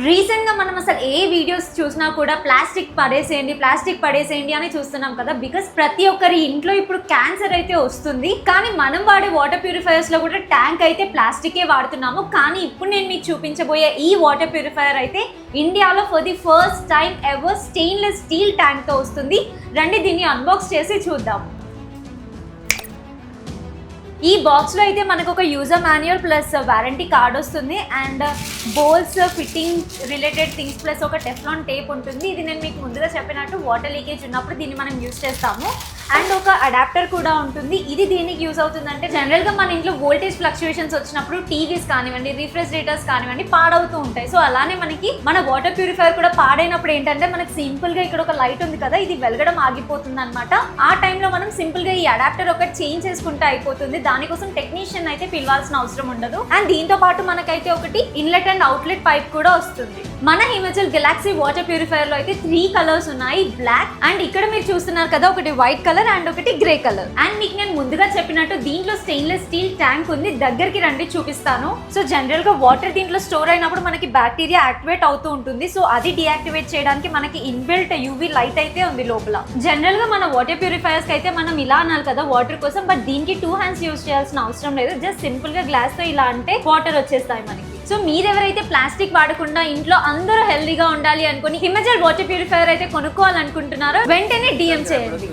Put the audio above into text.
Recent గా మనం అసలు ఏ వీడియోస్ చూసినా కూడా ప్లాస్టిక్ పడేసేయండి అని చూస్తున్నాం కదా. బికాస్ ప్రతి ఒక్కరి ఇంట్లో ఇప్పుడు క్యాన్సర్ అయితే వస్తుంది. కానీ మనం వాడే వాటర్ ప్యూరిఫైయర్స్ లో కూడా ట్యాంక్ అయితే ప్లాస్టికే వాడుతున్నాము. కానీ ఇప్పుడు నేను మీకు చూపించబోయే ఈ వాటర్ ప్యూరిఫైయర్ అయితే ఇండియాలో for the first time ever stainless steel tank తో వస్తుంది. రండి దీన్ని అన్బాక్స్ చేసి చూద్దాం. ఈ బాక్స్ లో అయితే మనకు ఒక user manual plus warranty card వస్తుంది and bolts fitting related things plus ఒక టెఫ్లాన్ టేప్ ఉంటుంది. ఇది నేను మీకు ముందుగా చెప్పినట్టు వాటర్ లీకేజ్ ఉన్నప్పుడు దీన్ని మనం యూజ్ చేస్తాము. అండ్ ఒక అడాప్టర్ కూడా ఉంటుంది. ఇది దేనికి యూజ్ అవుతుందంటే జనరల్ గా మన ఇంట్లో వోల్టేజ్ ఫ్లక్చుయేషన్స్ వచ్చినప్పుడు టీవీస్ కానివ్వండి, రిఫ్రిజిరేటర్స్ కానివ్వండి పాడవుతూ ఉంటాయి. సో అలానే మనకి మన వాటర్ ప్యూరిఫైయర్ కూడా పాడైనప్పుడు ఏంటంటే మనకి సింపుల్ గా ఇక్కడ ఒక లైట్ ఉంది కదా, ఇది వెలగడం ఆగిపోతుంది అనమాట. ఆ టైంలో మనం సింపుల్ గా ఈ అడాప్టర్ ఒకటి చేంజ్ చేసుకుంటే అయిపోతుంది. దానికోసం టెక్నీషియన్ అయితే పిలవాల్సిన అవసరం ఉండదు. అండ్ దీంతో పాటు మనకైతే ఒకటి ఇన్లెట్ అండ్ అవుట్లెట్ పైప్ కూడా వస్తుంది. మన హిమాచల్ గెలాక్సీ వాటర్ ప్యూరిఫైయర్ లో అయితే 3 కలర్స్ ఉన్నాయి, బ్లాక్ అండ్ ఇక్కడ మీరు చూస్తున్నారు కదా ఒకటి వైట్ కలర్ అండ్ ఒకటి గ్రే కలర్. అండ్ మీకు నేను ముందుగా చెప్పినట్టు దీంట్లో స్టెయిన్లెస్ స్టీల్ ట్యాంక్ ఉంది. దగ్గరికి రండి చూపిస్తాను. సో జనరల్ గా వాటర్ దీంట్లో స్టోర్ అయినప్పుడు మనకి బ్యాక్టీరియా యాక్టివేట్ అవుతూ ఉంటుంది. సో అది డియాక్టివేట్ చేయడానికి మనకి ఇన్బిల్ట్ యూవీ లైట్ అయితే ఉంది లోపల. జనరల్ గా మన వాటర్ ప్యూరిఫైయర్స్ కి అయితే మనం ఇలా అనాలి కదా వాటర్ కోసం, బట్ దీనికి 2 హ్యాండ్స్ యూజ్ చేయాల్సిన అవసరం లేదు. జస్ట్ సింపుల్ గా గ్లాస్ తో ఇలా అంటే వాటర్ వచ్చేస్తాయి మనకి. సో మీరెవరైతే ప్లాస్టిక్ వాడకుండా ఇంట్లో అందరూ హెల్దీగా ఉండాలి అనుకుని హిమాచల్ వాటర్ ప్యూరిఫైయర్ అయితే కొనుక్కోవాలనుకుంటున్నారో వెంటనే DM చేయండి.